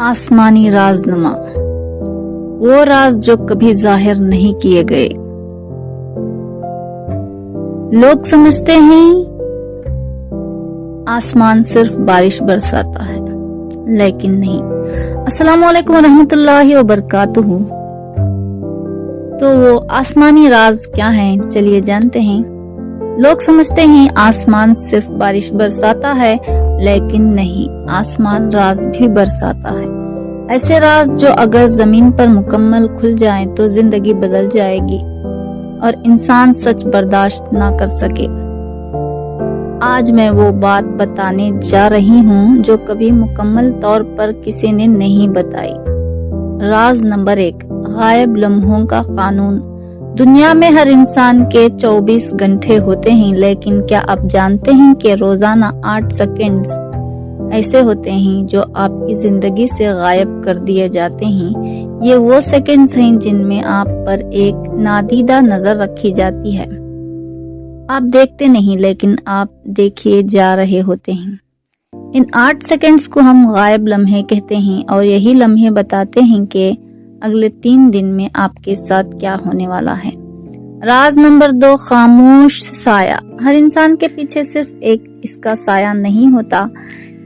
आसमानी राजनुमा, वो राज जो कभी जाहिर नहीं किए गए। लोग समझते हैं आसमान सिर्फ बारिश बरसाता है, लेकिन नहीं। अस्सलाम वालेकुम रहमतुल्लाहि व बरकातुहू। तो वो आसमानी राज क्या है, चलिए जानते हैं। लोग समझते हैं आसमान सिर्फ बारिश बरसाता है, लेकिन नहीं, आसमान राज भी बरसाता है। ऐसे राज जो अगर जमीन पर मुकम्मल खुल जाएं तो जिंदगी बदल जाएगी और इंसान सच बर्दाश्त ना कर सके। आज मैं वो बात बताने जा रही हूँ जो कभी मुकम्मल तौर पर किसी ने नहीं बताई। राज नंबर 1, गायब लम्हों का कानून। दुनिया में हर इंसान के 24 घंटे होते हैं, लेकिन क्या आप जानते हैं कि रोजाना 8 सेकंड्स ऐसे होते हैं जो आपकी जिंदगी से गायब कर दिए जाते हैं। ये वो सेकंड्स हैं जिनमें आप पर एक नादीदा नजर रखी जाती है। आप देखते नहीं, लेकिन आप देखे जा रहे होते हैं। इन 8 सेकंड्स को हम गायब लम्हे कहते हैं और यही लम्हे बताते हैं कि अगले 3 दिन में आपके साथ क्या होने वाला है। राज नंबर 2, खामोश साया। हर इंसान के पीछे सिर्फ एक इसका साया नहीं होता,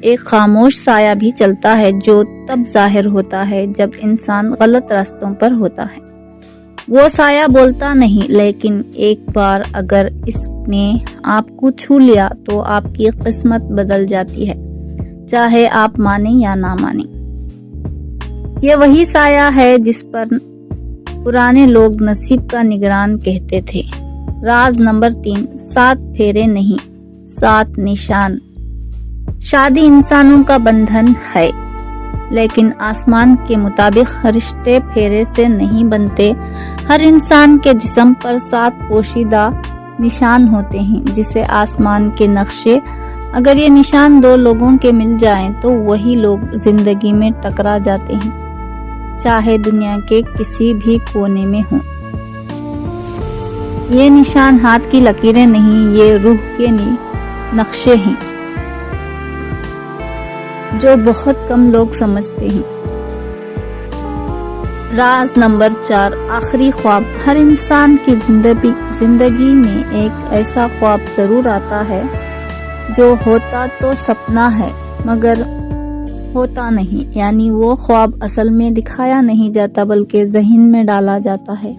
एक खामोश साया भी चलता है जो तब जाहिर होता है जब इंसान गलत रास्तों पर होता है। वो साया बोलता नहीं, लेकिन एक बार अगर इसने आपको छू लिया तो आपकी किस्मत बदल जाती है, चाहे आप माने या ना माने। ये वही साया है जिस पर पुराने लोग नसीब का निगरान कहते थे। राज नंबर 3, 7 फेरे नहीं, 7 निशान। शादी इंसानों का बंधन है, लेकिन आसमान के मुताबिक रिश्ते फेरे से नहीं बनते। हर इंसान के जिस्म पर 7 पोशीदा निशान होते हैं, जिसे आसमान के नक्शे। अगर ये निशान 2 लोगों के मिल जाएं, तो वही लोग जिंदगी में टकरा जाते हैं, चाहे दुनिया के किसी भी कोने में हो। ये निशान हाथ की लकीरें नहीं, ये रूह के नक्शे हैं जो बहुत कम लोग समझते हैं। राज नंबर 4, आखिरी ख्वाब। हर इंसान की जिंदगी में एक ऐसा ख्वाब जरूर आता है जो होता तो सपना है मगर होता नहीं, यानी वो ख्वाब असल में दिखाया नहीं जाता बल्कि ज़हन में डाला जाता है,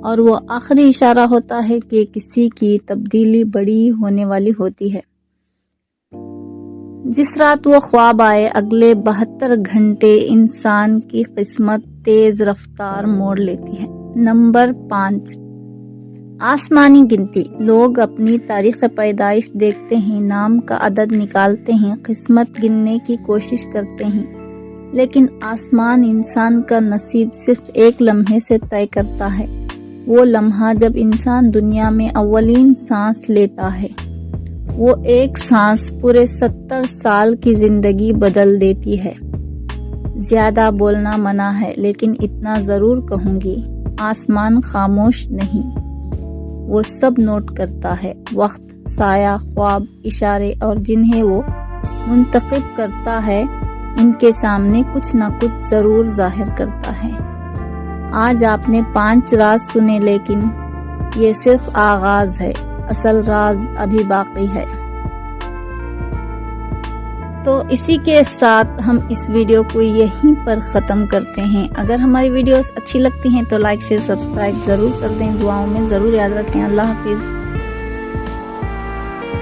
और वो आखिरी इशारा होता है कि किसी की तब्दीली बड़ी होने वाली होती है। जिस रात वो ख्वाब आए, अगले 72 घंटे इंसान की किस्मत तेज रफ्तार मोड़ लेती है। नंबर 5, आसमानी गिनती। लोग अपनी तारीख पैदाइश देखते हैं, नाम का अदद निकालते हैं, किस्मत गिनने की कोशिश करते हैं, लेकिन आसमान इंसान का नसीब सिर्फ एक लम्हे से तय करता है। वो लम्हा जब इंसान दुनिया में अव्वलीन सांस लेता है। वो एक सांस पूरे 70 साल की जिंदगी बदल देती है। ज्यादा बोलना मना है, लेकिन इतना जरूर कहूंगी, आसमान खामोश नहीं, वो सब नोट करता है। वक्त, साया, ख्वाब, इशारे और जिन्हें वो मुंतखब करता है, इनके सामने कुछ ना कुछ जरूर जाहिर करता है। आज आपने 5 राज सुने, लेकिन ये सिर्फ आगाज है, असल राज अभी बाकी है। तो इसी के साथ हम इस वीडियो को यहीं पर ख़त्म करते हैं। अगर हमारी वीडियोस अच्छी लगती हैं तो लाइक शेयर सब्सक्राइब ज़रूर कर दें। दुआओं में ज़रूर याद रखें। अल्लाह हाफिज़।